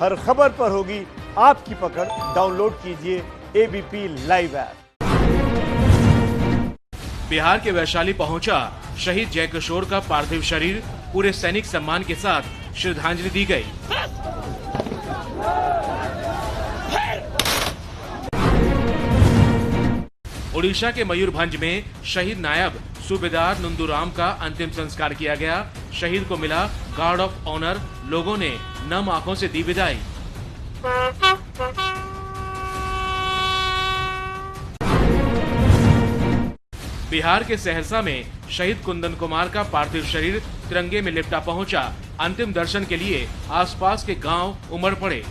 हर खबर पर होगी आपकी पकड़। डाउनलोड कीजिए एबीपी लाइव ऐप। बिहार के वैशाली पहुंचा शहीद जयकिशोर का पार्थिव शरीर, पूरे सैनिक सम्मान के साथ श्रद्धांजलि दी गई। ओडिशा के मयूरभंज में शहीद नायब सूबेदार नंदूराम का अंतिम संस्कार किया गया। शहीद को मिला गार्ड ऑफ ऑनर, लोगों ने नम आंखों से दी विदाई। बिहार के सहरसा में शहीद कुंदन कुमार का पार्थिव शरीर तिरंगे में लिपटा पहुंचा। अंतिम दर्शन के लिए आसपास के गांव उमड़ पड़े।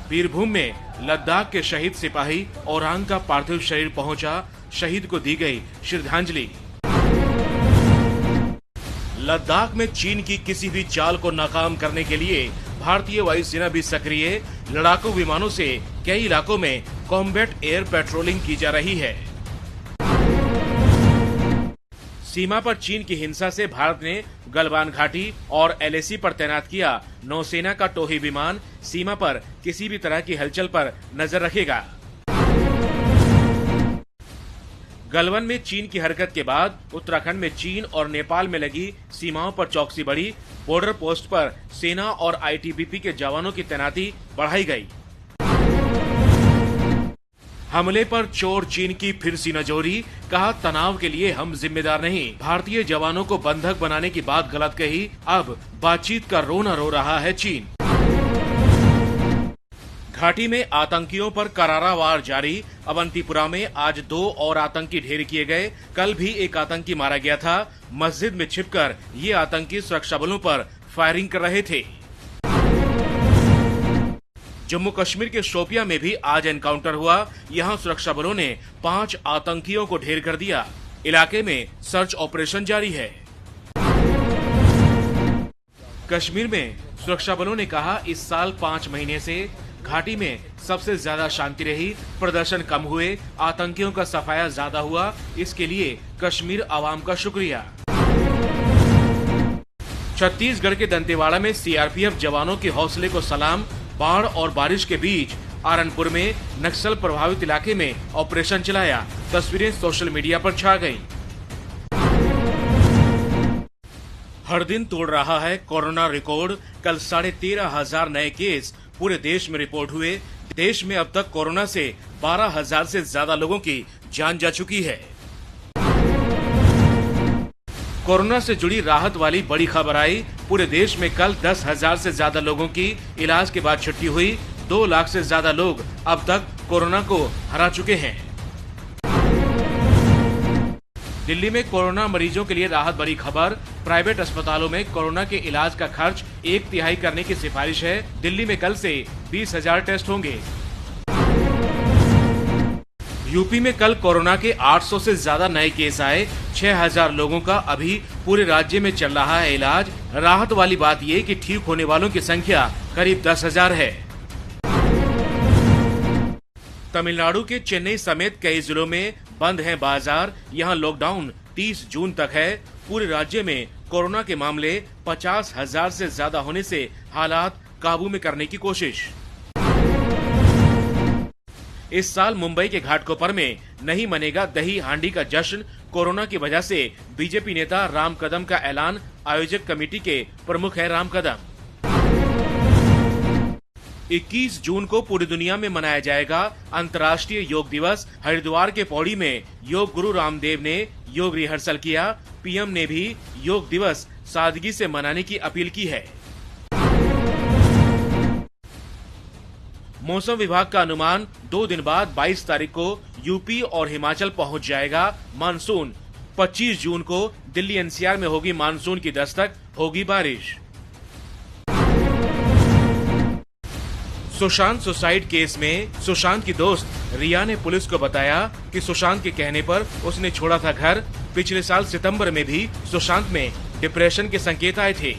बीरभूम में लद्दाख के शहीद सिपाही औरांग का पार्थिव शरीर पहुंचा। शहीद को दी गई श्रद्धांजलि। लद्दाख में चीन की किसी भी चाल को नाकाम करने के लिए भारतीय वायुसेना भी सक्रिय। लड़ाकू विमानों से कई इलाकों में कॉम्बैट एयर पेट्रोलिंग की जा रही है। सीमा पर चीन की हिंसा से भारत ने गलवान घाटी और एलएसी पर तैनात किया नौसेना का टोही विमान। सीमा पर किसी भी तरह की हलचल पर नजर रखेगा। गलवान में चीन की हरकत के बाद उत्तराखंड में चीन और नेपाल में लगी सीमाओं पर चौकसी बढ़ी। बॉर्डर पोस्ट पर सेना और आईटीबीपी के जवानों की तैनाती बढ़ाई गई। हमले पर चोर चीन की फिर सीनाजोरी, कहा तनाव के लिए हम जिम्मेदार नहीं। भारतीय जवानों को बंधक बनाने की बात गलत कही। अब बातचीत का रोना रो रहा है चीन। घाटी में आतंकियों पर करारा वार जारी। अवंतीपुरा में आज 2 और आतंकी ढेर किए गए। कल भी एक आतंकी मारा गया था। मस्जिद में छिपकर ये आतंकी सुरक्षा बलों पर फायरिंग कर रहे थे। जम्मू कश्मीर के शोपिया में भी आज एनकाउंटर हुआ। यहां सुरक्षा बलों ने 5 आतंकियों को ढेर कर दिया। इलाके में सर्च ऑपरेशन जारी है। कश्मीर में सुरक्षा बलों ने कहा इस साल 5 महीने से घाटी में सबसे ज्यादा शांति रही। प्रदर्शन कम हुए, आतंकियों का सफाया ज्यादा हुआ। इसके लिए कश्मीर आवाम का शुक्रिया। छत्तीसगढ़ के दंतेवाड़ा में सीआरपीएफ जवानों के हौसले को सलाम। बाढ़ और बारिश के बीच आरनपुर में नक्सल प्रभावित इलाके में ऑपरेशन चलाया। तस्वीरें सोशल मीडिया पर छा गईं। हर दिन तोड़ रहा है कोरोना रिकॉर्ड। कल 13,500 नए केस पूरे देश में रिपोर्ट हुए। देश में अब तक कोरोना से 12,000 से ज्यादा लोगों की जान जा चुकी है। कोरोना से जुड़ी राहत वाली बड़ी खबर आई। पूरे देश में कल 10,000 से ज्यादा लोगों की इलाज के बाद छुट्टी हुई। 2 लाख से ज्यादा लोग अब तक कोरोना को हरा चुके हैं। दिल्ली में कोरोना मरीजों के लिए राहत भरी खबर। प्राइवेट अस्पतालों में कोरोना के इलाज का खर्च 1/3 करने की सिफारिश है। दिल्ली में कल से 20,000 टेस्ट होंगे। यूपी में कल कोरोना के 800 से ज्यादा नए केस आए। 6,000 लोगों का अभी पूरे राज्य में चल रहा है इलाज। राहत वाली बात ये कि ठीक होने वालों की संख्या करीब 10,000 है। तमिलनाडु के चेन्नई समेत कई जिलों में बंद हैं बाजार। यहां लॉकडाउन 30 जून तक है। पूरे राज्य में कोरोना के मामले 50,000 से ज्यादा होने से हालात काबू में करने की कोशिश। इस साल मुंबई के घाटकोपर में नहीं मनेगा दही हांडी का जश्न। कोरोना की वजह से बीजेपी नेता राम कदम का ऐलान। आयोजक कमेटी के प्रमुख है राम कदम। 21 जून को पूरी दुनिया में मनाया जाएगा अंतर्राष्ट्रीय योग दिवस। हरिद्वार के पौड़ी में योग गुरु रामदेव ने योग रिहर्सल किया। पीएम ने भी योग दिवस सादगी से मनाने की अपील की है। मौसम विभाग का अनुमान 2 दिन बाद 22 तारीख को यूपी और हिमाचल पहुंच जाएगा मानसून। 25 जून को दिल्ली एनसीआर में होगी मानसून की दस्तक, होगी बारिश। सुशांत सुसाइड केस में सुशांत की दोस्त रिया ने पुलिस को बताया कि सुशांत के कहने पर उसने छोड़ा था घर। पिछले साल सितंबर में भी सुशांत में डिप्रेशन के संकेत आए थे।